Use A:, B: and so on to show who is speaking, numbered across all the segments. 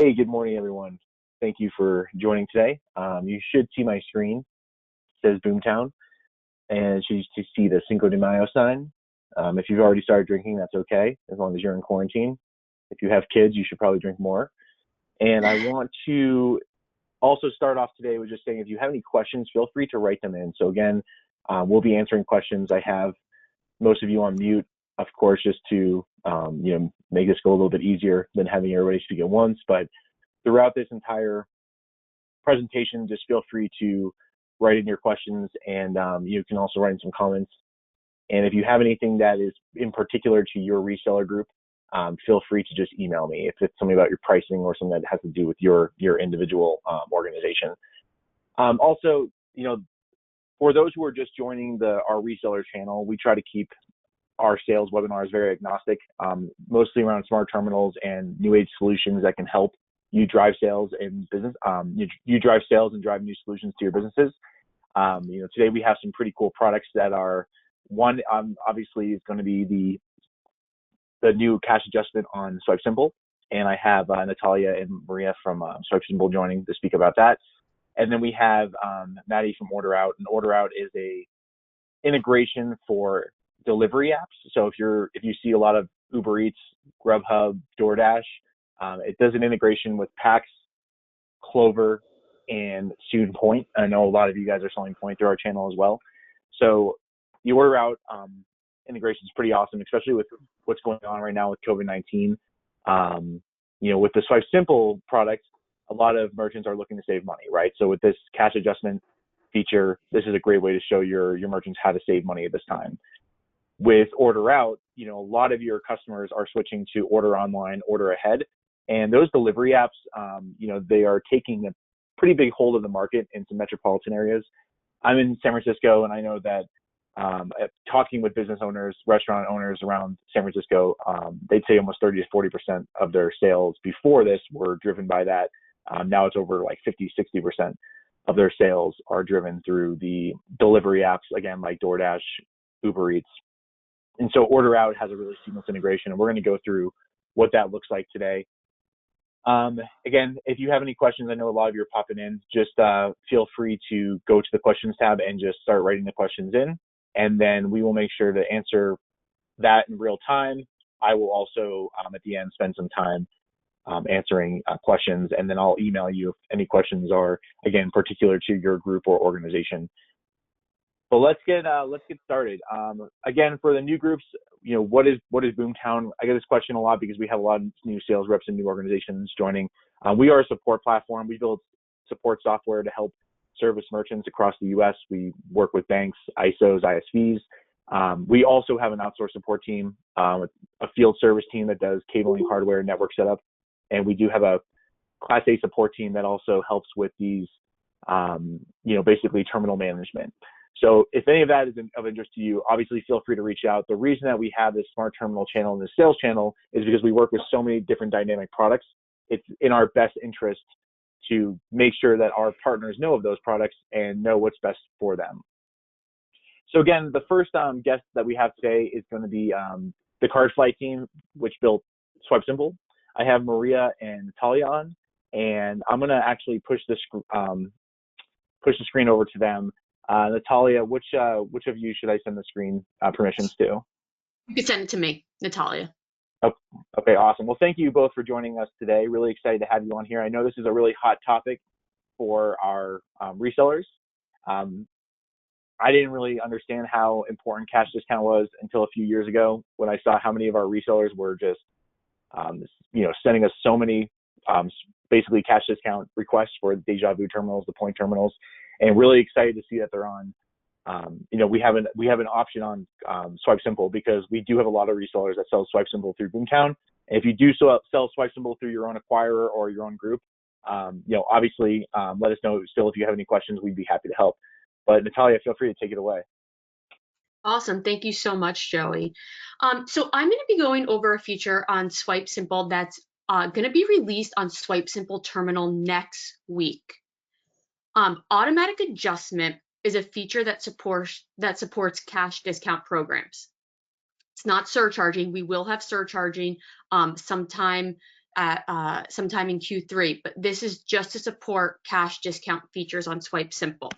A: Hey, good morning, everyone. Thank you for joining today. You should see my screen. It says Boomtown, and you should see the Cinco de Mayo sign. If you've already started drinking, that's okay, as long as you're in quarantine. If you have kids, you should probably drink more. And I want to also start off today with just saying, if you have any questions, feel free to write them in. So again, we'll be answering questions. I have most of you on mute, of course, just to make this go a little bit easier than having everybody speak at once. But throughout this entire presentation, just feel free to write in your questions, and you can also write in some comments. And if you have anything that is in particular to your reseller group, feel free to just email me if it's something about your pricing or something that has to do with your individual organization. Also, for those who are just joining our reseller channel, we try to keep our sales webinars very agnostic, mostly around smart terminals and new age solutions that can help you drive sales and business. You drive sales and drive new solutions to your businesses. Today we have some pretty cool products that are one. Obviously, is going to be the new cash adjustment on Swipe Simple, and I have Natalia and Maria from Swipe Simple joining to speak about that. And then we have Maddie from Order Out, and Order Out is a integration for delivery apps. So if you see a lot of Uber Eats, Grubhub, DoorDash, it does an integration with Pax, Clover, and soon Poynt. I know a lot of you guys are selling Poynt through our channel as well. So the Order Out integration is pretty awesome, especially with what's going on right now with COVID-19. With the Swipe Simple product, a lot of merchants are looking to save money, right? So with this cash adjustment feature, this is a great way to show your merchants how to save money at this time. With Order Out, a lot of your customers are switching to order online, order ahead, and those delivery apps, they are taking a pretty big hold of the market in some metropolitan areas. I'm in San Francisco, and I know that talking with business owners, restaurant owners around San Francisco, they'd say almost 30 to 40% of their sales before this were driven by that. Now it's over like 50, 60% of their sales are driven through the delivery apps, again, like DoorDash, Uber Eats. And so Order Out has a really seamless integration, and we're going to go through what that looks like today. Again, if you have any questions, I know a lot of you are popping in, just feel free to go to the questions tab and just start writing the questions in, and then we will make sure to answer that in real time. I will also, at the end, spend some time answering questions, and then I'll email you if any questions are, again, particular to your group or organization. But let's get started. Again, for the new groups, what is Boomtown? I get this question a lot because we have a lot of new sales reps and new organizations joining. We are a support platform. We build support software to help service merchants across the U.S. We work with banks, ISOs, ISVs. We also have an outsourced support team, with a field service team that does cabling, hardware, network setup, and we do have a Class A support team that also helps with these, basically terminal management. So if any of that is of interest to you, obviously feel free to reach out. The reason that we have this smart terminal channel and this sales channel is because we work with so many different dynamic products. It's in our best interest to make sure that our partners know of those products and know what's best for them. So again, the first guest that we have today is going to be the Card Flight team, which built Swipe Simple. I have Maria and Natalia on, and I'm going to actually push the screen over to them. Natalia, which of you should I send the screen permissions to?
B: You can send it to me, Natalia.
A: Oh, okay, awesome. Well, thank you both for joining us today. Really excited to have you on here. I know this is a really hot topic for our resellers. I didn't really understand how important cash discount was until a few years ago when I saw how many of our resellers were just, sending us so many basically cash discount requests for the Deja Vu terminals, the Poynt terminals. And really excited to see that they're on. We have an option on Swipe Simple because we do have a lot of resellers that sell Swipe Simple through Boomtown. And if you do sell Swipe Simple through your own acquirer or your own group, obviously let us know still if you have any questions. We'd be happy to help. But Natalia, feel free to take it away.
B: Awesome. Thank you so much, Joey. So I'm going to be going over a feature on Swipe Simple that's going to be released on Swipe Simple Terminal next week. Automatic adjustment is a feature that supports cash discount programs. It's not surcharging. We will have surcharging sometime at sometime in Q3, but this is just to support cash discount features on Swipe Simple.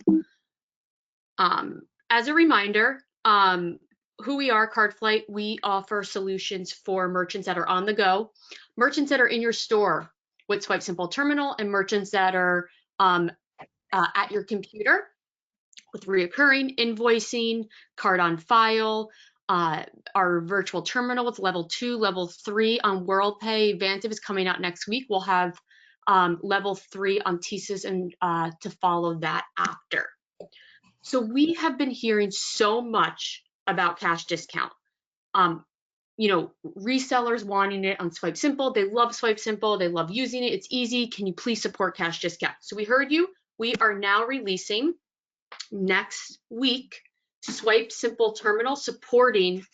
B: As a reminder, who we are, CardFlight, we offer solutions for merchants that are on the go, merchants that are in your store with Swipe Simple Terminal, and merchants that are at your computer with reoccurring invoicing, card on file, our virtual terminal with level 2, level 3 on WorldPay. Vantiv is coming out next week. We'll have level 3 on TSYS and to follow that after. So we have been hearing so much about cash discount. You know, resellers wanting it on Swipe Simple. They love Swipe Simple. They love using it. It's easy. Can you please support cash discount? So we heard you. We are now releasing next week Swipe Simple Terminal supporting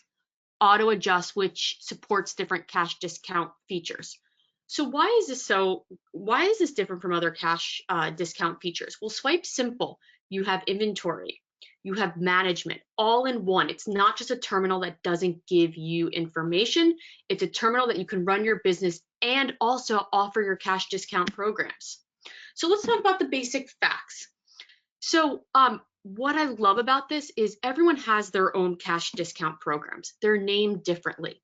B: auto adjust, which supports different cash discount features. So why is this different from other cash discount features? Well, Swipe Simple, you have inventory, you have management all in one. It's not just a terminal that doesn't give you information. It's a terminal that you can run your business and also offer your cash discount programs. So let's talk about the basic facts. So what I love about this is everyone has their own cash discount programs. They're named differently.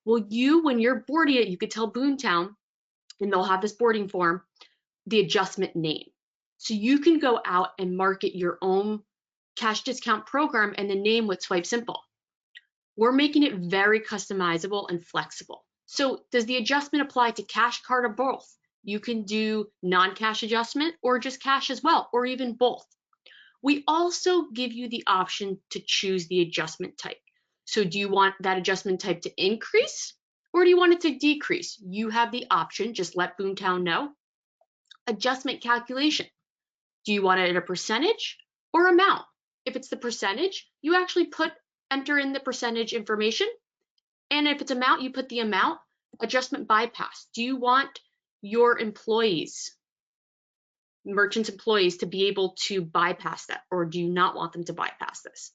B: Well, when you're boarding it, you could tell Boomtown, and they'll have this boarding form, the adjustment name. So you can go out and market your own cash discount program and the name with Swipe Simple. We're making it very customizable and flexible. So does the adjustment apply to cash, card, or both? You can do non-cash adjustment or just cash as well, or even both. We also give you the option to choose the adjustment type. So do you want that adjustment type to increase or do you want it to decrease? You have the option, just let Boomtown know. Adjustment calculation. Do you want it at a percentage or amount? If it's the percentage, you actually enter in the percentage information. And if it's amount, you put the amount. Adjustment bypass. Do you want your merchants' employees to be able to bypass that, or do you not want them to bypass this?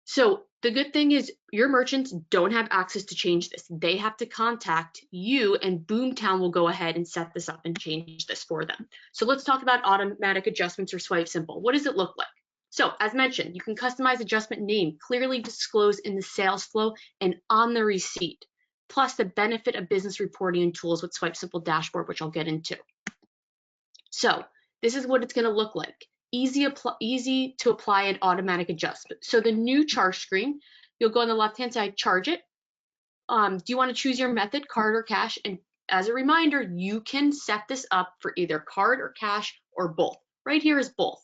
B: So the good thing is your merchants don't have access to change this. They have to contact you, and Boomtown will go ahead and set this up and change this for them. So let's talk about automatic adjustments or Swipe Simple. What does it look like? So as mentioned, you can customize adjustment name, clearly disclosed in the sales flow and on the receipt, plus the benefit of business reporting and tools with Swipe Simple dashboard, which I'll get into. So this is what it's going to look like. Easy to apply an automatic adjustment. So the new charge screen, you'll go on the left-hand side, charge it. Do you want to choose your method, card or cash? And as a reminder, you can set this up for either card or cash or both. Right here is both.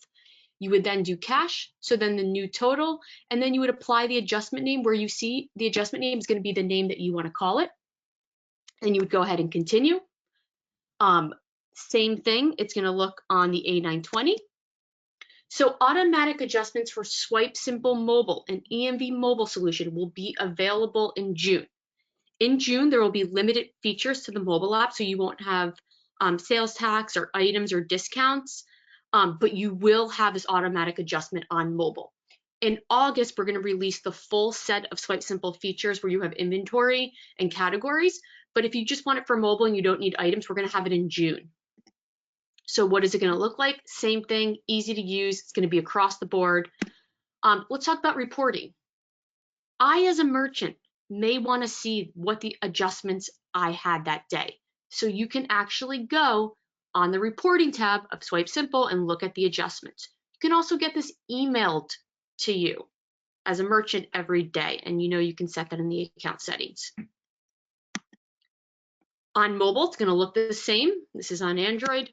B: You would then do cash, so then the new total, and then you would apply the adjustment name where you see the adjustment name is going to be the name that you want to call it. And you would go ahead and continue. Same thing, it's going to look on the A920. So automatic adjustments for Swipe Simple Mobile and EMV mobile solution will be available in June. In June, there will be limited features to the mobile app, so you won't have sales tax or items or discounts, but you will have this automatic adjustment on mobile. In August, we're going to release the full set of Swipe Simple features where you have inventory and categories, but if you just want it for mobile and you don't need items, we're going to have it in June. So what is it going to look like? Same thing, easy to use. It's going to be across the board. Let's talk about reporting. I, as a merchant, may want to see what the adjustments I had that day. So you can actually go on the reporting tab of Swipe Simple and look at the adjustments. You can also get this emailed to you as a merchant every day, and you can set that in the account settings. On mobile, it's going to look the same. This is on Android.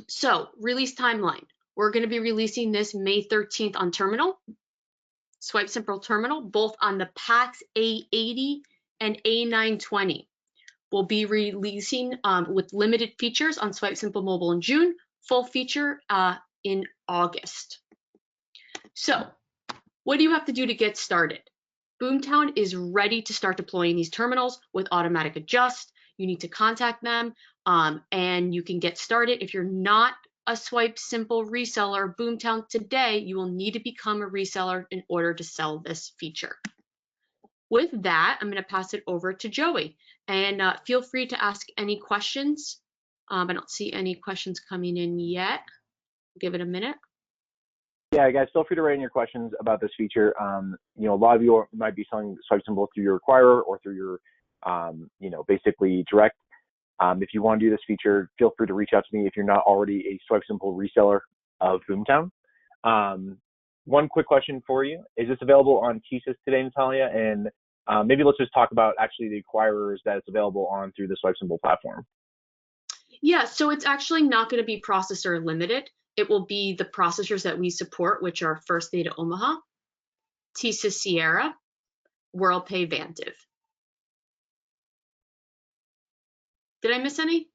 B: So release timeline. We're going to be releasing this May 13th on terminal, Swipe Simple Terminal, both on the PAX A80 and A920. We'll be releasing with limited features on Swipe Simple Mobile in June, full feature in August. So what do you have to do to get started? Boomtown is ready to start deploying these terminals with automatic adjust. You need to contact them and you can get started. If you're not a Swipe Simple reseller, Boomtown today, you will need to become a reseller in order to sell this feature. With that, I'm going to pass it over to Joey, and feel free to ask any questions. I don't see any questions coming in yet. Give it a minute.
A: Yeah, guys, feel free to write in your questions about this feature. A lot of you might be selling swipe symbol through your acquirer or through your, basically direct. If you want to do this feature, feel free to reach out to me if you're not already a swipe symbol reseller of Boomtown. One quick question for you. Is this available on TSYS today, Natalia? And maybe let's just talk about actually the acquirers that it's available on through the swipe symbol platform.
B: Yeah, so it's actually not going to be processor limited. It will be the processors that we support, which are First Data Omaha, TSYS Sierra, WorldPay Vantiv. Did I miss any?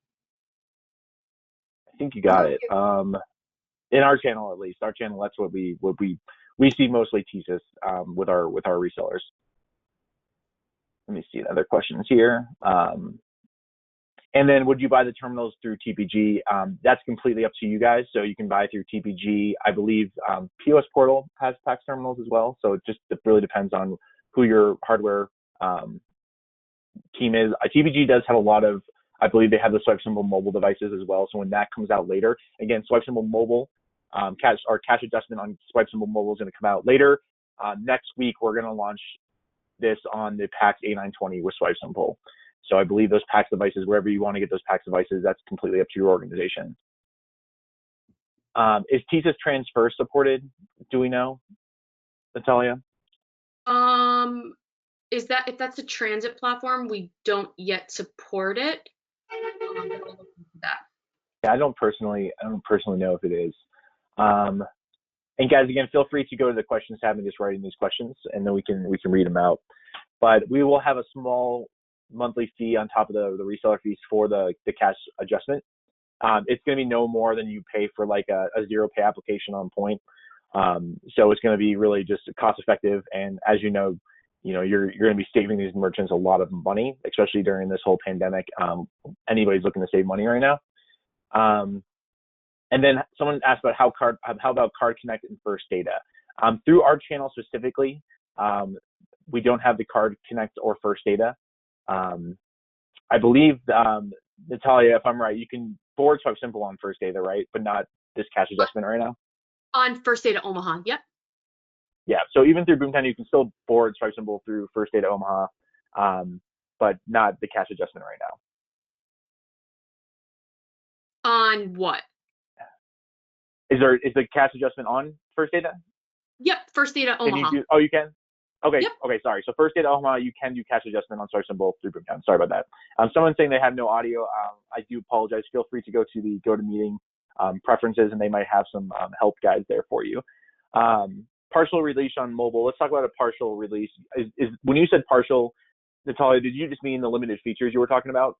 A: I think you got it. In our channel, at least, that's what we see mostly TSYS with our resellers. Let me see the other questions here. And then would you buy the terminals through TPG? That's completely up to you guys. So you can buy through TPG. I believe POS Portal has PAX terminals as well. So it really depends on who your hardware team is. TPG does have a lot of, I believe they have the swipe symbol mobile devices as well. So when that comes out later, again, swipe symbol mobile, cash adjustment on swipe symbol mobile is going to come out later. Next week, we're going to launch this on the PAX A920 with swipe symbol. So I believe those PAX devices, wherever you want to get those PAX devices, that's completely up to your organization. Is TSYS Transfer supported? Do we know, Natalia?
B: If that's a transit platform, we don't yet support it.
A: Yeah, I don't personally know if it is. And guys, again, feel free to go to the questions tab and just write in these questions, and then we can read them out. But we will have a small monthly fee on top of the reseller fees for the cash adjustment. It's going to be no more than you pay for like a zero pay application on Poynt. So it's going to be really just cost effective. And as you know, you're going to be saving these merchants a lot of money, especially during this whole pandemic. Anybody's looking to save money right now. And then someone asked about how about Card Connect and First Data. Through our channel specifically, we don't have the Card Connect or First Data. I believe, Natalia, if I'm right, you can forward swipe simple on First Data, right? But not this cash adjustment right now?
B: On First Data Omaha, yep.
A: Yeah, so even through Boomtown, you can still forward swipe simple through First Data Omaha, but not the cash adjustment right now.
B: On what?
A: Is the cash adjustment on First Data?
B: Yep, First Data Omaha.
A: You can? Okay,
B: yep.
A: Okay, sorry. So First Data Omaha, you can do cash adjustment on swipe symbol through Boomtown. Sorry about that. Someone's saying they have no audio. I do apologize. Feel free to go to the GoToMeeting preferences, and they might have some help guides there for you. Partial release on mobile. Let's talk about a partial release. When you said partial, Natalia, did you just mean the limited features you were talking about?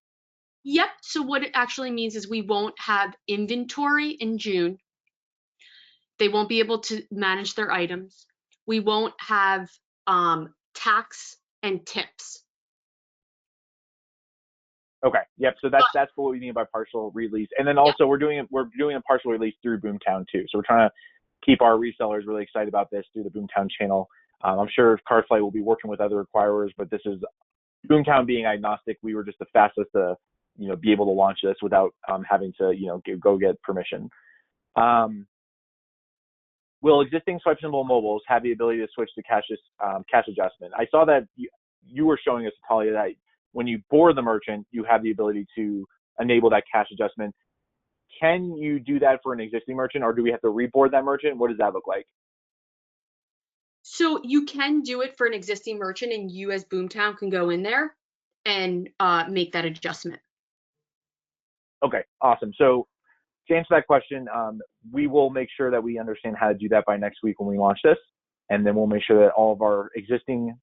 B: Yep. So what it actually means is we won't have inventory in June. They won't be able to manage their items. We won't have tax and tips.
A: Okay. Yep. So that's what we mean by partial release. And then also we're doing a partial release through Boomtown too. So we're trying to keep our resellers really excited about this through the Boomtown channel. I'm sure Cardflight will be working with other acquirers, but this is Boomtown being agnostic. We were just the fastest to be able to launch this without having to go get permission. Will existing swipe symbol mobiles have the ability to switch to cash adjustment? I saw that you were showing us, Natalia, that when you board the merchant, you have the ability to enable that cash adjustment. Can you do that for an existing merchant, or do we have to reboard that merchant? What does that look like?
B: So you can do it for an existing merchant, and you as Boomtown can go in there and make that adjustment.
A: Okay, awesome. So to answer that question, we will make sure that we understand how to do that by next week when we launch this, and then we'll make sure that all of our existing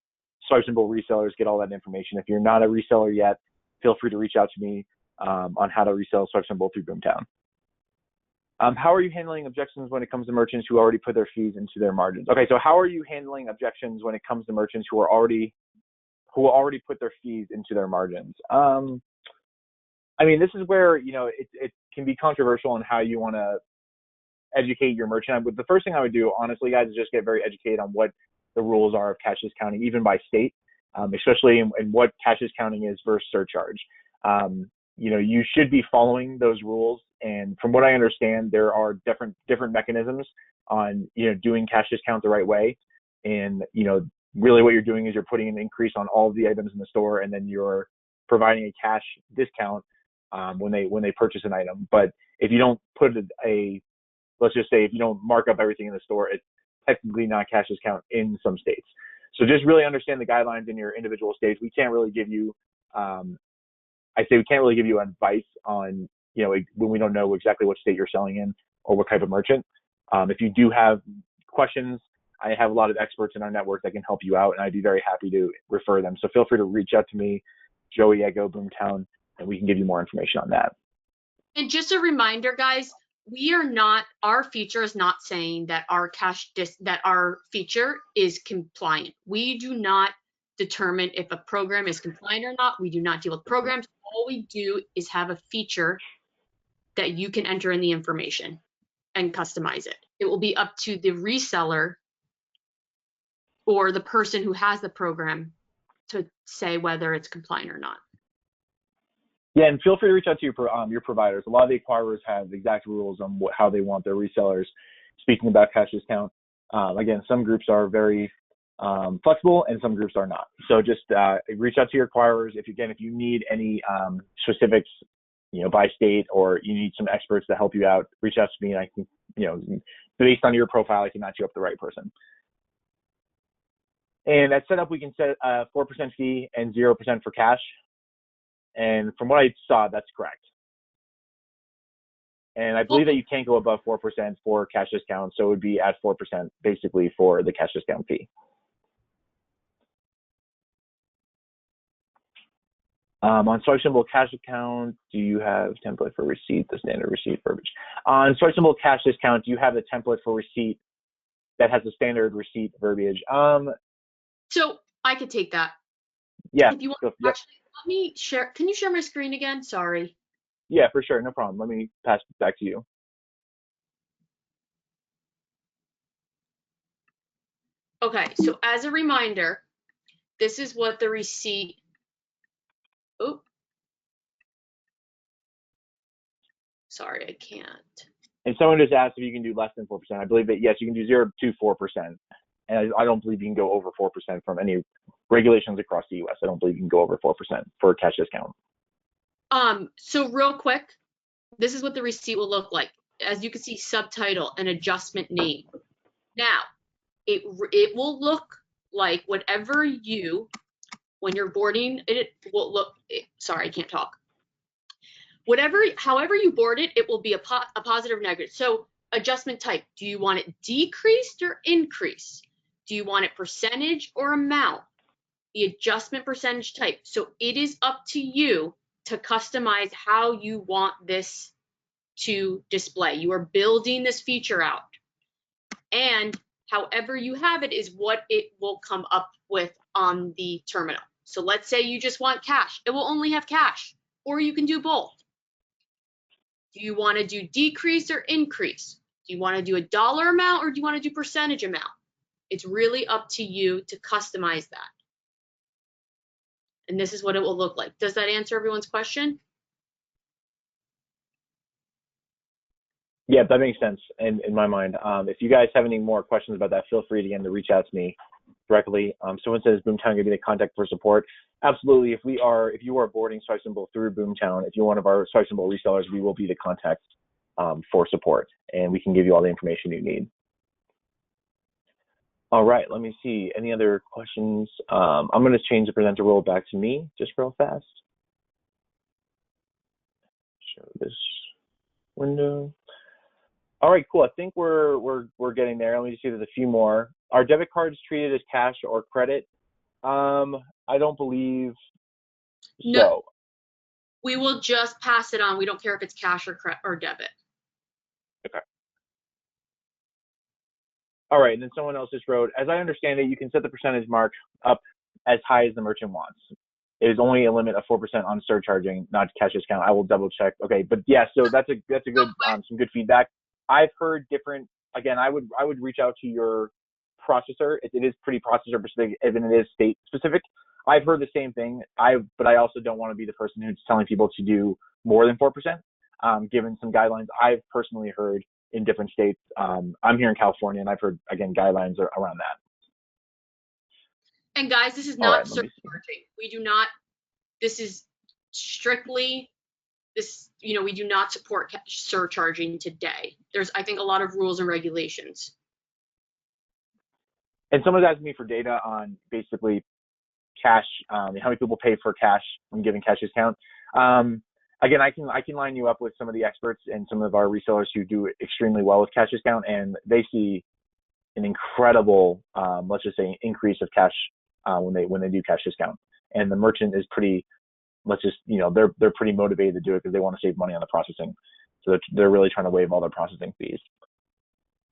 A: swipe symbol resellers get all that information. If you're not a reseller yet, feel free to reach out to me on how to resell swipe symbol through Boomtown. How are you handling objections when it comes to merchants who already put their fees into their margins? Okay, so how are you handling objections when it comes to merchants who already put their fees into their margins? I mean, this is where it can be controversial on how you want to educate your merchant. But the first thing I would do, honestly, guys, is just get very educated on what the rules are of cash discounting, even by state. especially in what cash discounting is versus surcharge. You should be following those rules. And from what I understand, there are different mechanisms on, doing cash discount the right way. And, really what you're doing is you're putting an increase on all of the items in the store, and then you're providing a cash discount when they purchase an item. But if you don't put let's just say if you don't mark up everything in the store, it's technically not cash discount in some states. So just really understand the guidelines in your individual states. We can't really give you, we can't really give you advice on, when we don't know exactly what state you're selling in or what type of merchant. If you do have questions, I have a lot of experts in our network that can help you out, and I'd be very happy to refer them. So feel free to reach out to me, Joey at Boomtown, and we can give you more information on that.
B: And just a reminder, guys, our feature is not saying that that our feature is compliant. We do not determine if a program is compliant or not. We do not deal with programs. All we do is have a feature that you can enter in the information and customize it. It will be up to the reseller or the person who has the program to say whether it's compliant or not.
A: Yeah, and feel free to reach out to your providers. A lot of the acquirers have exact rules on how they want their resellers. Speaking about cash discount, again, some groups are very flexible and some groups are not. So just reach out to your acquirers. If you need any specifics, by state, or you need some experts to help you out, reach out to me, and I can, based on your profile, I can match you up the right person. And at setup, we can set a 4% fee and 0% for cash. And from what I saw, that's correct. And I believe that you can't go above 4% for cash discount, so it would be at 4% basically for the cash discount fee. On Swipe Symbol Cash Account, do you have template for receipt, the standard receipt verbiage? On Swipe Symbol Cash Discount, do you have the template for receipt that has the standard receipt verbiage?
B: So I could take that.
A: Yeah.
B: If you want, actually, let me share. Can you share my screen again? Sorry.
A: Yeah, for sure. No problem. Let me pass it back to you.
B: Okay. So as a reminder, this is what the receipt. Oh, sorry, I can't.
A: And someone just asked if you can do less than 4%. I believe that, yes, you can do 0 to 4%. And I don't believe you can go over 4% from any regulations across the U.S. I don't believe you can go over 4% for a cash discount.
B: So real quick, this is what the receipt will look like. As you can see, subtitle and adjustment name. Now, it will look like whatever when you're boarding, it will look, sorry, I can't talk. However you board it, it will be a positive or negative. So adjustment type, do you want it decreased or increased? Do you want it percentage or amount? The adjustment percentage type. So it is up to you to customize how you want this to display. You are building this feature out. And however you have it is what it will come up with on the terminal. So let's say you just want cash. It will only have cash, or you can do both. Do you want to do decrease or increase? Do you want to do a dollar amount, or do you want to do percentage amount? It's really up to you to customize that. And this is what it will look like. Does that answer everyone's question?
A: Yeah, that makes sense in my mind. If you guys have any more questions about that, feel free again to reach out to me directly. Someone says Boomtown going to be the contact for support. Absolutely. If you are boarding Swipe Symbol through Boomtown, if you're one of our Swipe Symbol resellers, we will be the contact for support, and we can give you all the information you need. All right, let me see. Any other questions? I'm going to change the presenter role back to me just real fast. Show this window. All right, cool. I think we're getting there. Let me just see. There's a few more. Are debit cards treated as cash or credit? I don't believe so.
B: No. We will just pass it on. We don't care if it's cash or debit.
A: Okay. All right, and then someone else just wrote, as I understand it, you can set the percentage mark up as high as the merchant wants. It is only a limit of 4% on surcharging, not cash discount. I will double check. Okay, but yeah, so that's a good some good feedback. I've heard different. Again, I would reach out to your processor. It is pretty processor specific, even it is state specific. I've heard the same thing. But I also don't want to be the person who's telling people to do more than 4%, given some guidelines I've personally heard in different states. I'm here in California, and I've heard, again, guidelines around that.
B: And guys, this is
A: All
B: not
A: right, let me see.
B: surcharging. We do not, this is strictly this, we do not support surcharging today. There's, I think, a lot of rules and regulations.
A: And someone's asking me for data on basically cash, how many people pay for cash when giving cash discount. Again, I can line you up with some of the experts and some of our resellers who do extremely well with cash discount, and they see an incredible, let's just say, increase of cash when they do cash discount. And the merchant is pretty, they're pretty motivated to do it because they want to save money on the processing. So they're really trying to waive all their processing fees.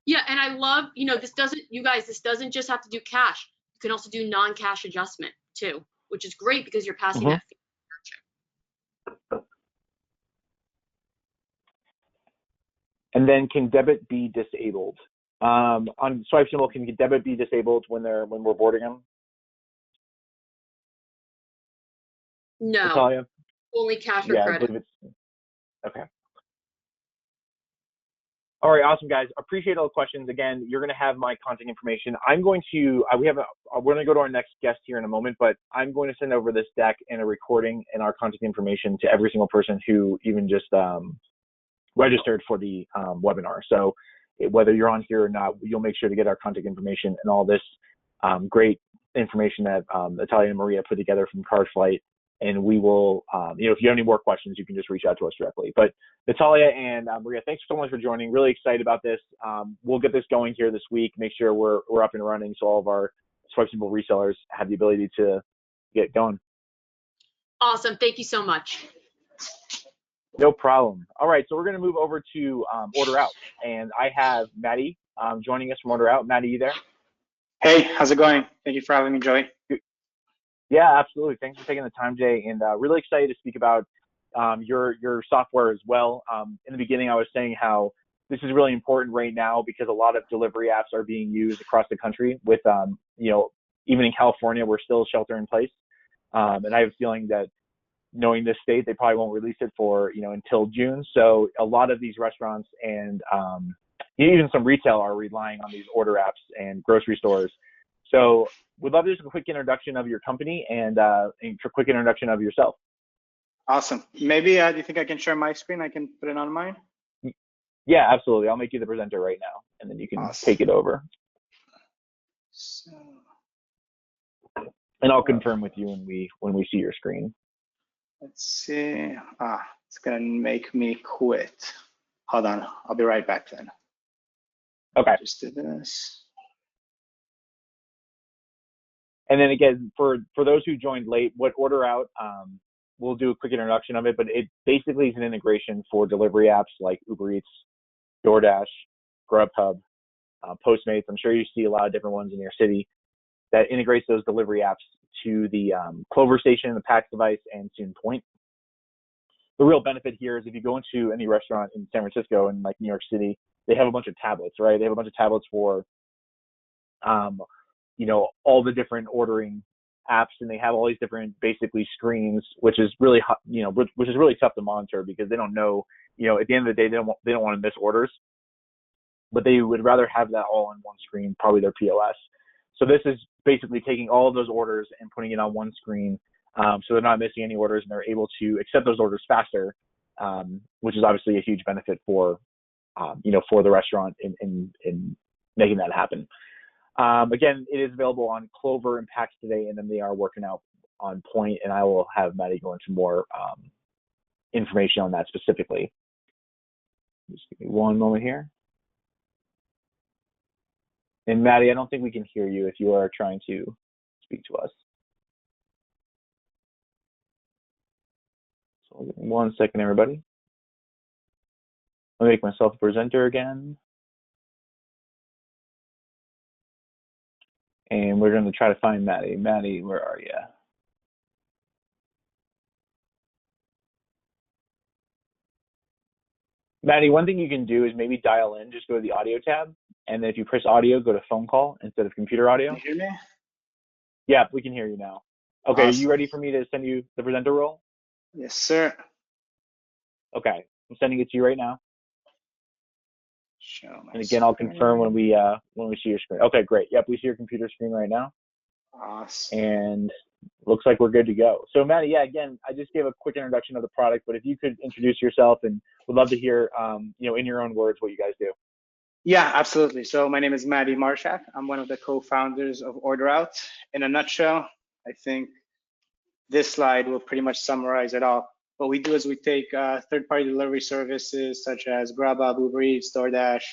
B: Yeah, and I love, this doesn't just have to do cash. You can also do non-cash adjustment too, which is great because you're passing that fee.
A: And then, can debit be disabled? On Swipe Symbol, can debit be disabled when we're boarding them?
B: No,
A: Natalia?
B: Only cash or
A: Yeah,
B: credit.
A: I believe it's okay. All right, awesome, guys. Appreciate all the questions. Again, you're going to have my contact information. I'm going to we're going to go to our next guest here in a moment, but I'm going to send over this deck and a recording and our contact information to every single person who even just registered for the webinar. So whether you're on here or not, you'll make sure to get our contact information and all this great information that Natalia and Maria put together from CardFlight. And we will, if you have any more questions, you can just reach out to us directly. But Natalia and Maria, thanks so much for joining. Really excited about this. We'll get this going here this week. Make sure we're up and running so all of our Swipe Symbol resellers have the ability to get going.
B: Awesome. Thank you so much.
A: No problem. All right, so we're going to move over to Order Out. And I have Maddie joining us from Order Out. Maddie, you there?
C: Hey, how's it going? Thank you for having me, Joey.
A: Yeah, absolutely. Thanks for taking the time today, and really excited to speak about your software as well. In the beginning, I was saying how this is really important right now because a lot of delivery apps are being used across the country with, even in California, we're still shelter in place. And I have a feeling that knowing this state, they probably won't release it for, until June. So a lot of these restaurants and even some retail are relying on these order apps and grocery stores. So we'd love just a quick introduction of your company and a quick introduction of yourself.
C: Awesome. Maybe, do you think I can share my screen? I can put it on mine?
A: Yeah, absolutely. I'll make you the presenter right now, and then you can take it over.
C: So,
A: and I'll confirm with you when we see your screen.
C: Let's see. It's going to make me quit. Hold on. I'll be right back then.
A: Okay.
C: Just do this.
A: And then again, for those who joined late, what Order Out, we'll do a quick introduction of it, but it basically is an integration for delivery apps like Uber Eats, DoorDash, Grubhub, Postmates. I'm sure you see a lot of different ones in your city that integrates those delivery apps to the Clover station, the PAX device, and soon Poynt. The real benefit here is if you go into any restaurant in San Francisco and like New York City, they have a bunch of tablets, right? They have a bunch of tablets for all the different ordering apps, and they have all these different basically screens, which is really which is really tough to monitor because they don't know, at the end of the day, they don't want to miss orders, but they would rather have that all on one screen, probably their POS. So this is basically taking all of those orders and putting it on one screen, so they're not missing any orders and they're able to accept those orders faster, which is obviously a huge benefit for for the restaurant in making that happen. Again, it is available on Clover and PAX today, and then they are working out on Poynt, and I will have Maddie go into more information on that specifically. Just give me one moment here. And Maddie, I don't think we can hear you if you are trying to speak to us. So give me 1 second, everybody. I'll make myself a presenter again. And we're going to try to find Maddie. Maddie, where are you? Maddie, one thing you can do is maybe dial in, just go to the audio tab. And then if you press audio, go to phone call instead of computer audio.
C: Can you hear me?
A: Yeah, we can hear you now. Okay, are you
C: Awesome.
A: ready for me to send you the presenter role?
C: Yes, sir.
A: Okay, I'm sending it to you right now.
C: Show my
A: And again, I'll confirm when
C: screen.
A: we see your screen. Okay, great. Yep, we see your computer screen right now,
C: Awesome.
A: and looks like we're good to go. So, Maddie, yeah, again, I just gave a quick introduction of the product, but if you could introduce yourself, and would love to hear, in your own words, what you guys do.
C: Yeah, absolutely. So my name is Maddie Marshak. I'm one of the co-founders of OrderOut. In a nutshell, I think this slide will pretty much summarize it all. What we do is we take third-party delivery services such as Grubhub, Uber Eats, DoorDash,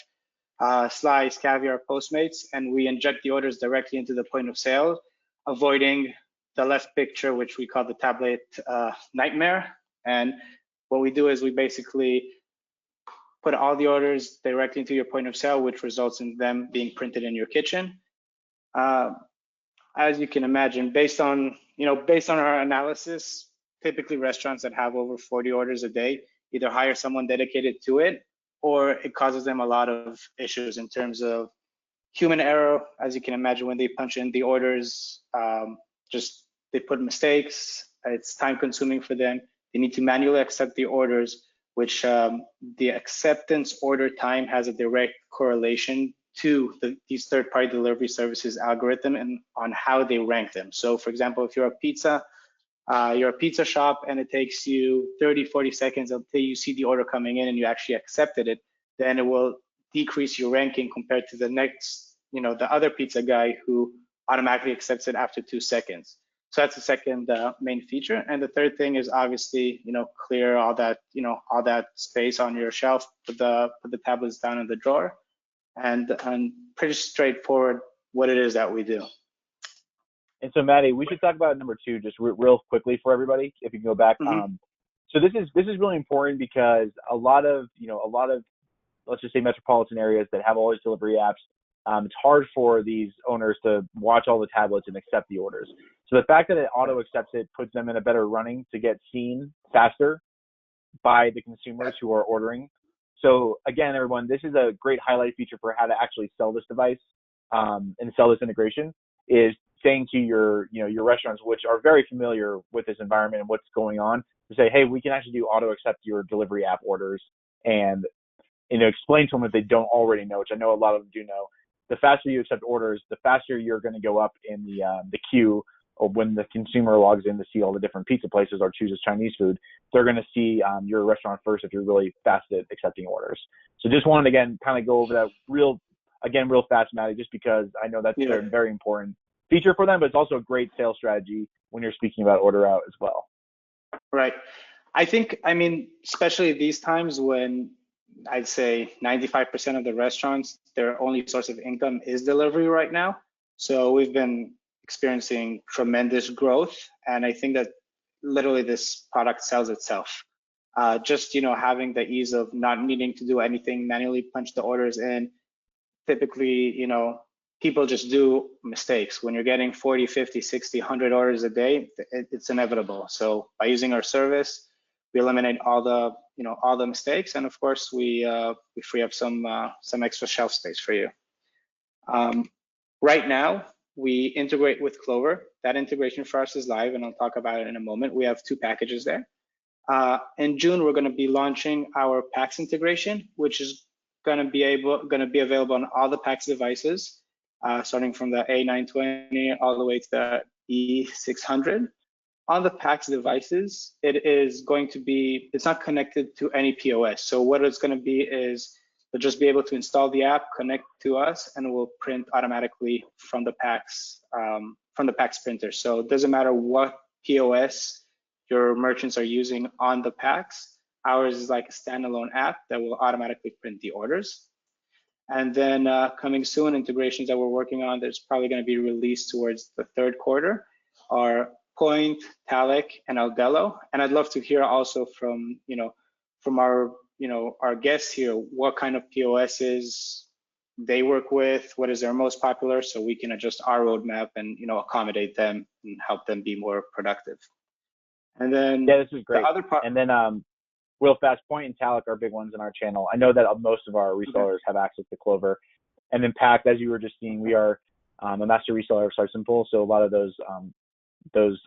C: Slice, Caviar, Postmates, and we inject the orders directly into the point of sale, avoiding the left picture, which we call the tablet nightmare. And what we do is we basically put all the orders directly into your point of sale, which results in them being printed in your kitchen. As you can imagine, based on our analysis, typically restaurants that have over 40 orders a day either hire someone dedicated to it, or it causes them a lot of issues in terms of human error. As you can imagine, when they punch in the orders, just they put mistakes. It's time consuming for them. They need to manually accept the orders, which the acceptance order time has a direct correlation to these third-party delivery services algorithm and on how they rank them. So for example, if you're a pizza shop and it takes you 30, 40 seconds until you see the order coming in and you actually accepted it, then it will decrease your ranking compared to the next, the other pizza guy who automatically accepts it after 2 seconds. So that's the second main feature. And the third thing is obviously, clear all that space on your shelf, put the tablets down in the drawer, and pretty straightforward what it is that we do.
A: And so, Maddie, we should talk about number two just real quickly for everybody. If you can go back.
C: Mm-hmm.
A: So this is really important because a lot of let's just say metropolitan areas that have all these delivery apps, it's hard for these owners to watch all the tablets and accept the orders. So the fact that it auto accepts it puts them in a better running to get seen faster by the consumers who are ordering. So again, everyone, this is a great highlight feature for how to actually sell this device and sell this integration, is saying to your restaurants, which are very familiar with this environment and what's going on, to say, hey, we can actually do auto accept your delivery app orders, and explain to them if they don't already know, which I know a lot of them do know. The faster you accept orders, the faster you're going to go up in the queue, or when the consumer logs in to see all the different pizza places or chooses Chinese food, they're going to see your restaurant first if you're really fast at accepting orders. So just wanted to, again, kind of go over that real fast, Maddie, just because I know that's a very important feature for them, but it's also a great sales strategy when you're speaking about OrderOut as well.
C: Right. I mean, especially these times when I'd say 95% of the restaurants, their only source of income is delivery right now. So we've been experiencing tremendous growth. And I think that literally this product sells itself. Just, having the ease of not needing to do anything, manually punch the orders in. Typically, people just do mistakes. When you're getting 40, 50, 60, 100 orders a day, it's inevitable. So by using our service, we eliminate all the mistakes, and of course we free up some extra shelf space for you. Right now we integrate with Clover. That integration for us is live, and I'll talk about it in a moment. We have 2 packages there. In June, we're going to be launching our PAX integration, which is going to be available on all the PAX devices, starting from the A920 all the way to the E600. On the PAX devices, it's not connected to any POS. So what it's going to be is you'll just be able to install the app, connect to us, and it will print automatically from the PAX printer. So it doesn't matter what POS your merchants are using on the PAX. Ours is like a standalone app that will automatically print the orders. And then coming soon, integrations that we're working on that's probably going to be released towards the 3rd quarter are Poynt, Talic, and Aldello. And I'd love to hear also from our guests here, what kind of POSs they work with, what is their most popular, so we can adjust our roadmap and accommodate them and help them be more productive. And then
A: this is great.
C: The other part,
A: and then real fast, Poynt and Talic are big ones in our channel. I know that most of our resellers have access to Clover. And then PAX, as you were just seeing, we are a master reseller of Simple, so a lot of those those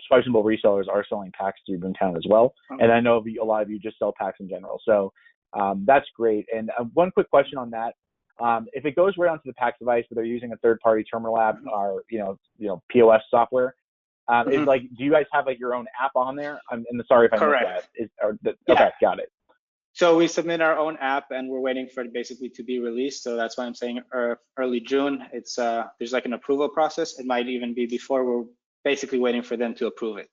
A: Swipe Simple resellers are selling packs through Boomtown as well. And I know a lot of you just sell packs in general. So that's great. And one quick question on that. If it goes right onto the PAX device, but they're using a third-party terminal app or POS software, is like, do you guys have like your own app on there? And sorry if I missed that. Okay, got it.
C: So we submit our own app, and we're waiting for it basically to be released. So that's why I'm saying early June. It's there's like an approval process. It might even be before. We're basically waiting for them to approve it.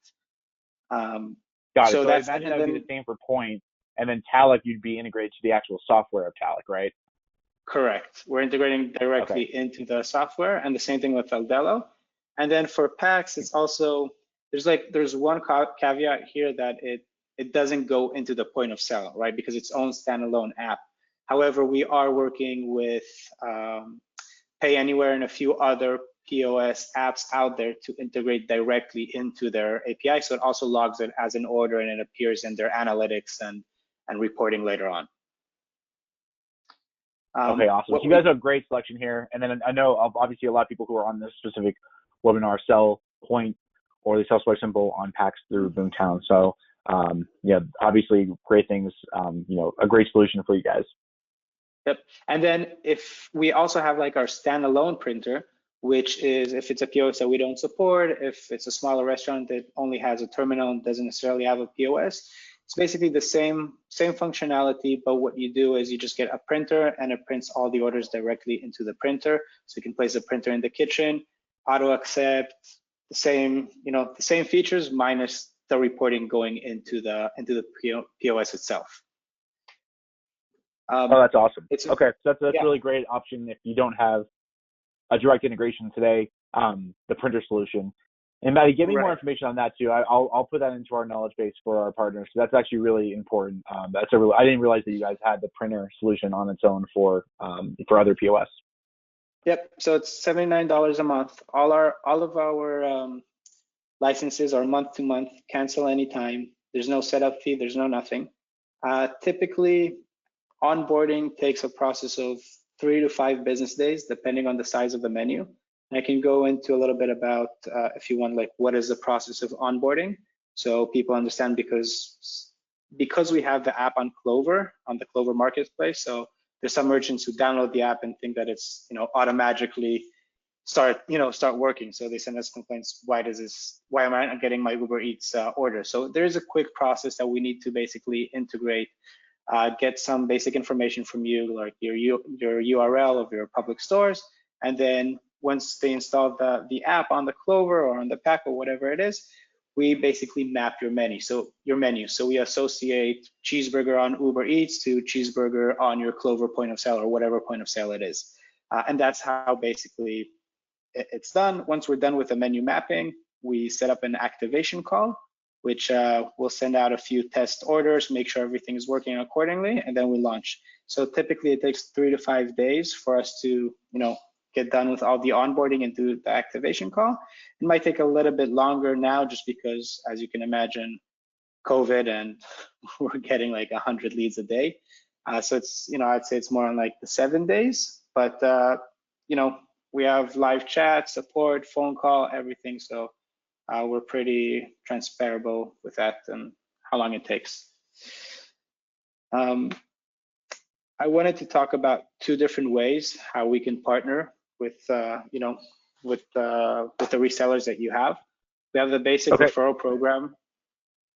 A: Got it. So I imagine that would be the same for Poynt, and then Talic, you'd be integrated to the actual software of Talic, right?
C: Correct. We're integrating directly into the software, and the same thing with Aldelo. And then for PAX, it's also there's one caveat here that it doesn't go into the point of sale, right? Because it's own standalone app. However, we are working with Pay Anywhere and a few other POS apps out there to integrate directly into their API. So it also logs it as an order, and it appears in their analytics and reporting later on.
A: Okay, awesome. So you guys have a great selection here. And then I know obviously a lot of people who are on this specific webinar sell Poynt or they sell Swipe Simple on PAX through Boomtown. So yeah, obviously great things, a great solution for you guys.
C: Yep. And then if we also have like our standalone printer, which is if it's a POS that we don't support, if it's a smaller restaurant that only has a terminal and doesn't necessarily have a POS, it's basically the same functionality, but what you do is you just get a printer and it prints all the orders directly into the printer. So you can place the printer in the kitchen, auto accept, the same features minus the reporting going into the POS itself.
A: Oh, that's awesome. Okay, so that's a really great option if you don't have a direct integration today, the printer solution. And Maddie, give me more information on that too. I'll put that into our knowledge base for our partners. So that's actually really important. I didn't realize that you guys had the printer solution on its own for other POS.
C: Yep. So it's $79 a month. All of our licenses are month to month. Cancel anytime. There's no setup fee. There's no nothing. Typically, onboarding takes a process of 3 to 5 business days, depending on the size of the menu. And I can go into a little bit about, if you want, like what is the process of onboarding, so people understand, because we have the app on Clover, on the Clover marketplace. So there's some merchants who download the app and think that it's automatically start working. So they send us complaints. Why am I not getting my Uber Eats order? So there's a quick process that we need to basically integrate. Get some basic information from you, like your URL of your public stores, and then once they install the app on the Clover or on the pack or whatever it is, we basically map your menu. So we associate cheeseburger on Uber Eats to cheeseburger on your Clover point of sale or whatever point of sale it is, and that's how basically it's done. Once we're done with the menu mapping, we set up an activation call, which will send out a few test orders, make sure everything is working accordingly, and then we launch. So typically it takes 3 to 5 days for us to, get done with all the onboarding and do the activation call. It might take a little bit longer now just because, as you can imagine, COVID, and we're getting like 100 leads a day. So it's, I'd say it's more on like the 7 days, but we have live chat, support, phone call, everything. So we're pretty transparent with that and how long it takes. I wanted to talk about 2 different ways how we can partner with with the resellers that you have. We have the basic referral program,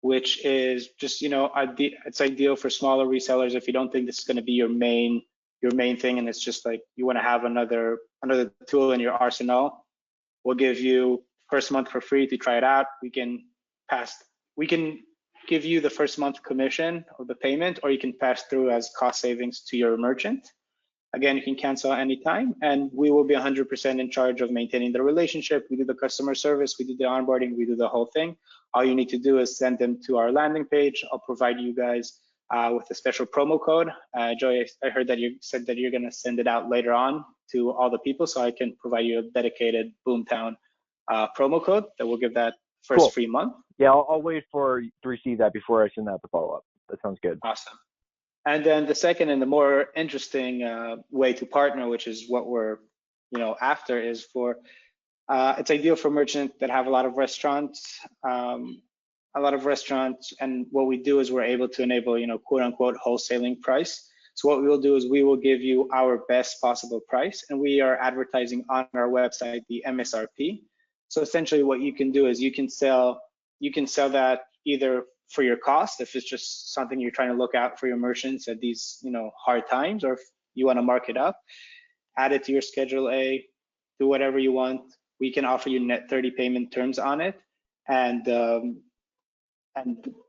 C: which is just it's ideal for smaller resellers if you don't think this is going to be your main thing, and it's just like you want to have another tool in your arsenal. We'll give you first month for free to try it out. We can give you the first month commission or the payment, or you can pass through as cost savings to your merchant. Again, you can cancel anytime, and we will be 100% in charge of maintaining the relationship. We do the customer service, we do the onboarding, we do the whole thing. All you need to do is send them to our landing page. I'll provide you guys with a special promo code. Joey, I heard that you said that you're going to send it out later on to all the people, so I can provide you a dedicated Boomtown promo code that will give that first free month.
A: Yeah, I'll wait to receive that before I send out the follow-up. That sounds good.
C: Awesome. And then the second and the more interesting way to partner, which is what we're after, is for It's ideal for merchants that have a lot of restaurants. And what we do is we're able to enable, quote unquote, wholesaling price. So what we will do is we will give you our best possible price, and we are advertising on our website the MSRP. So essentially what you can do is you can sell that either for your cost, if it's just something you're trying to look out for your merchants at these, hard times, or if you want to mark it up, add it to your Schedule A, do whatever you want. We can offer you net 30 payment terms on it. And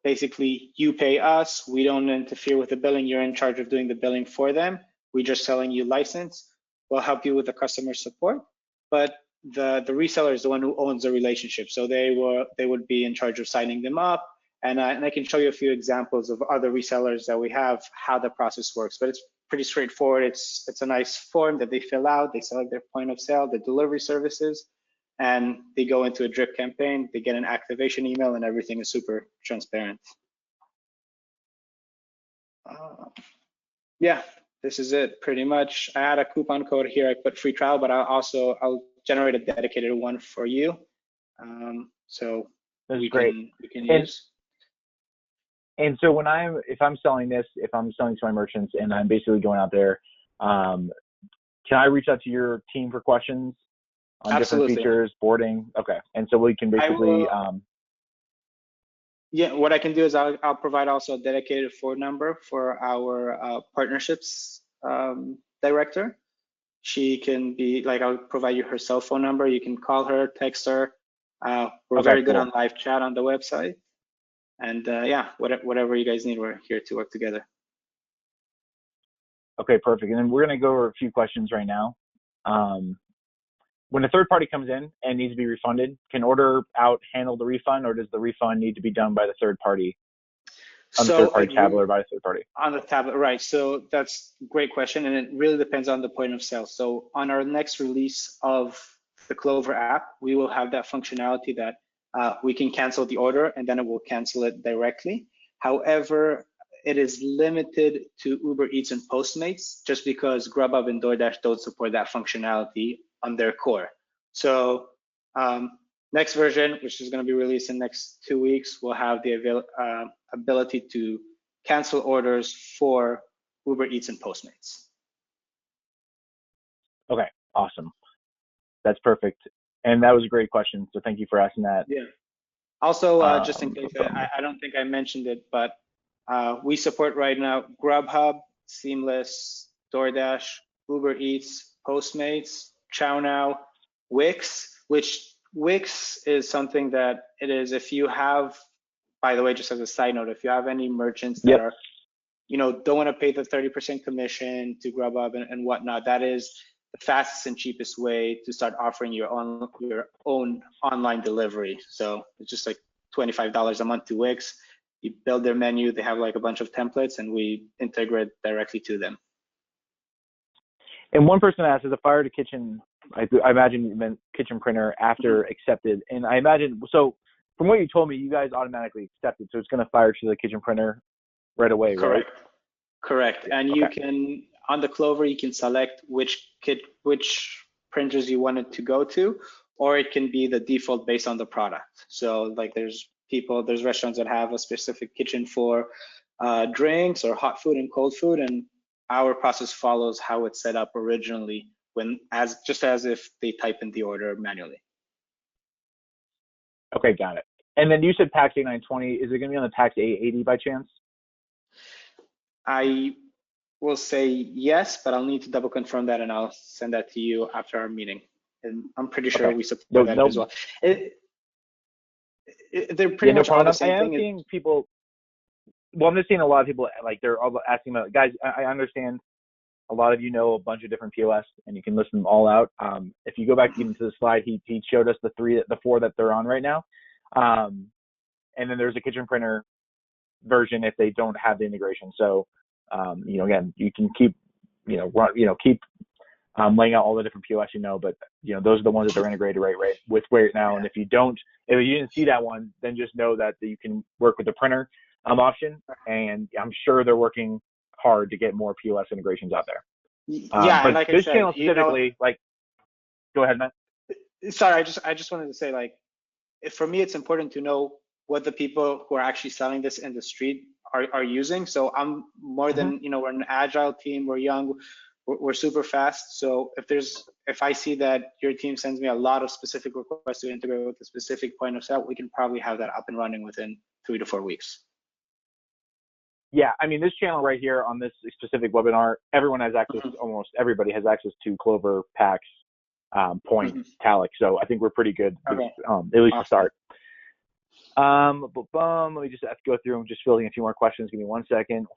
C: basically you pay us, we don't interfere with the billing, you're in charge of doing the billing for them. We're just selling you license. We'll help you with the customer support, but the reseller is the one who owns the relationship. So they would be in charge of signing them up. And I can show you a few examples of other resellers that we have, how the process works, but it's pretty straightforward. It's a nice form that they fill out, they select their point of sale, the delivery services, and they go into a drip campaign, they get an activation email, and everything is super transparent. Yeah, this is it pretty much. I had a coupon code here, I put free trial, but I'll generate a dedicated one for you. So
A: That's
C: we
A: great.
C: can use.
A: And so if I'm selling to my merchants and I'm basically going out there, can I reach out to your team for questions on
C: Absolutely.
A: different features, boarding? Okay. And so we can basically,
C: yeah, what I can do is I'll provide also a dedicated phone number for our partnerships director. She can be like, I'll provide you her cell phone number. You can call her, text her. We're very good on live chat on the website. And yeah, whatever you guys need, we're here to work together.
A: Okay, perfect. And then we're going to go over a few questions right now. When a third party comes in and needs to be refunded, can order out handle the refund, or does the refund need to be done by the third party on the third party tablet or by the third party?
C: On the tablet, right. So that's a great question, and it really depends on the point of sale. So on our next release of the Clover app, we will have that functionality that we can cancel the order and then it will cancel it directly. However, it is limited to Uber Eats and Postmates just because Grubhub and DoorDash don't support that functionality on their core. So next version, which is going to be released in the next 2 weeks, will have the ability to cancel orders for Uber Eats and Postmates.
A: Okay, awesome. That's perfect. And that was a great question. So thank you for asking that.
C: Yeah. Also, just in case, I don't think I mentioned it, but we support right now Grubhub, Seamless, DoorDash, Uber Eats, Postmates, ChowNow, Wix, which Wix is something that it is, if you have, by the way, just as a side note, if you have any merchants that are, don't want to pay the 30% commission to Grubhub and whatnot, that is the fastest and cheapest way to start offering your own online delivery. So it's just like $25 a month to Wix. You build their menu, they have like a bunch of templates, and we integrate directly to them.
A: And one person asked, is a fire to kitchen, I imagine you meant kitchen printer after accepted. And I imagine, so from what you told me, you guys automatically accepted, so it's going to fire to the kitchen printer right away,
C: Correct.
A: right?
C: Correct. And you can, on the Clover, you can select which printers you want it to go to, or it can be the default based on the product. So like there's restaurants that have a specific kitchen for drinks or hot food and cold food, and our process follows how it's set up originally, just as if they type in the order manually.
A: Okay, got it. And then you said tax A920. Is it going to be on the tax A80 by chance?
C: I will say yes, but I'll need to double confirm that, and I'll send that to you after our meeting. And I'm pretty sure we support that as well. They're pretty much all the same thing.
A: I am seeing people. Well, I'm just seeing a lot of people like they're all asking about. Guys, I understand. A lot of you know a bunch of different POS, and you can list them all out. If you go back even to the slide, he showed us the four that they're on right now. And then there's a kitchen printer version if they don't have the integration. So, again, you can keep, laying out all the different POS, but those are the ones that they're integrated right now. And if you didn't see that one, then just know that you can work with the printer option, and I'm sure they're working hard to get more POS integrations out there.
C: Yeah,
A: but
C: like
A: this
C: I said,
A: channel specifically, go ahead, Matt.
C: sorry, I just wanted to say, like, for me, it's important to know what the people who are actually selling this in the street are using. So I'm more than, we're an agile team, we're young, we're super fast. So if I see that your team sends me a lot of specific requests to integrate with a specific point of sale, we can probably have that up and running within 3 to 4 weeks.
A: Yeah, I mean, this channel right here on this specific webinar, everyone has access, almost everybody has access to Clover, Pax, Poynt, Talik. So I think we're pretty good,
C: Okay.
A: at least to start. Let me just have to go through and just filling a few more questions. Give me 1 second.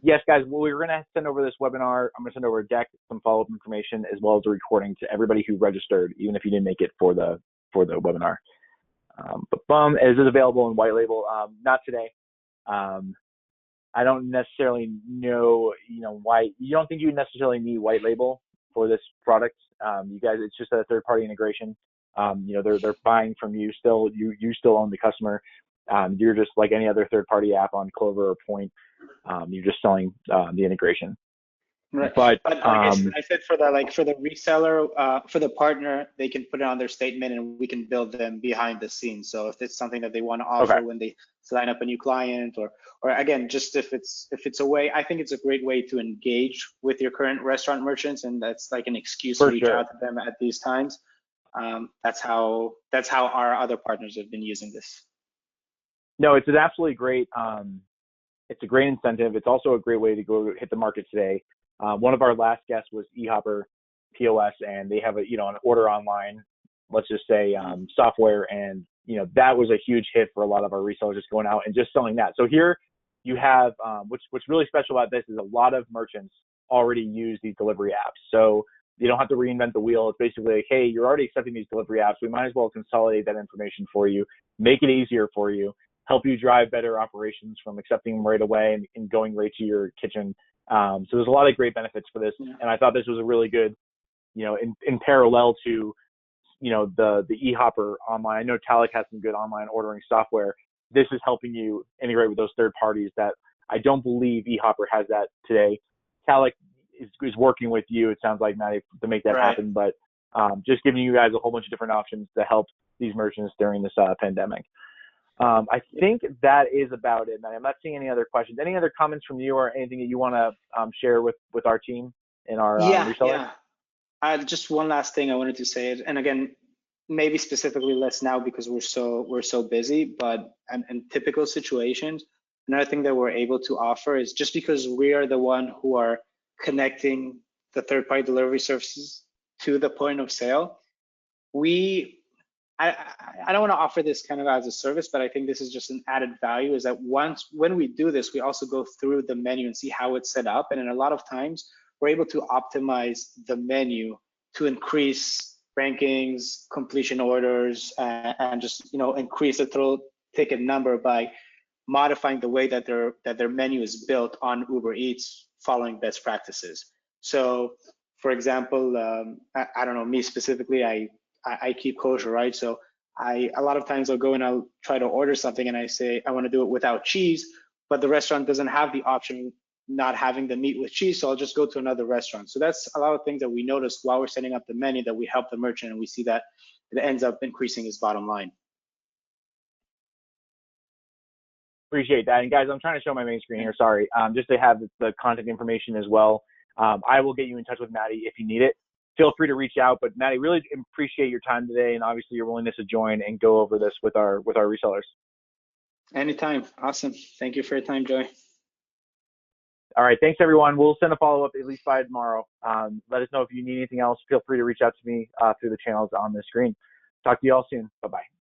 A: Yes, guys, well, we're going to send over this webinar. I'm going to send over a deck, some follow-up information, as well as a recording to everybody who registered, even if you didn't make it for the webinar. Is it available in white label? Not today. I don't necessarily know, why you don't think you necessarily need white label for this product. You guys, it's just a third-party integration. They're buying from you still. You still own the customer. You're just like any other third-party app on Clover or Poynt. You're just selling the integration.
C: Right.
A: But
C: like I said, for the reseller, for the partner, they can put it on their statement and we can build them behind the scenes. So if it's something that they want to offer when they sign up a new client, or again, just if it's a way, I think it's a great way to engage with your current restaurant merchants, and that's like an excuse to reach out to them at these times. That's how our other partners have been using this.
A: No, it's an absolutely great. It's a great incentive. It's also a great way to go hit the market today. One of our last guests was eHopper POS, and they have an order online, let's just say software, and that was a huge hit for a lot of our resellers, just going out and just selling that. So here you have what's really special about this is a lot of merchants already use these delivery apps, so you don't have to reinvent the wheel. It's basically like, hey, you're already accepting these delivery apps. We might as well consolidate that information for you, make it easier for you, help you drive better operations from accepting them right away and going right to your kitchen. So there's a lot of great benefits for this, and I thought this was a really good, in parallel to, the eHopper online. I know Talik has some good online ordering software. This is helping you integrate with those third parties that I don't believe eHopper has that today. Talik is working with you, it sounds like, Maddie, to make that happen, but just giving you guys a whole bunch of different options to help these merchants during this pandemic. I think that is about it, Maddie. I'm not seeing any other questions. Any other comments from you or anything that you want to share with our team and our resellers?
C: Just one last thing I wanted to say, and again, maybe specifically less now because we're so busy, but in typical situations, another thing that we're able to offer is, just because we are the one who are connecting the third-party delivery services to the point of sale, I don't want to offer this kind of as a service, but I think this is just an added value, is that when we do this, we also go through the menu and see how it's set up. And in a lot of times, we're able to optimize the menu to increase rankings, completion orders, and just increase the total ticket number by modifying the way that their menu is built on Uber Eats, following best practices. So, for example, I don't know, me specifically, I keep kosher, right? So a lot of times I'll go and I'll try to order something and I say I want to do it without cheese, but the restaurant doesn't have the option not having the meat with cheese, so I'll just go to another restaurant. So that's a lot of things that we notice while we're setting up the menu, that we help the merchant, and we see that it ends up increasing his bottom line.
A: Appreciate that. And guys, I'm trying to show my main screen here, sorry, just to have the contact information as well. I will get you in touch with Maddie if you need it. Feel free to reach out, but Maddie, really appreciate your time today, and obviously your willingness to join and go over this with our resellers.
C: Anytime. Awesome. Thank you for your time, Joey.
A: All right. Thanks, everyone. We'll send a follow-up at least by tomorrow. Let us know if you need anything else. Feel free to reach out to me through the channels on the screen. Talk to you all soon. Bye-bye.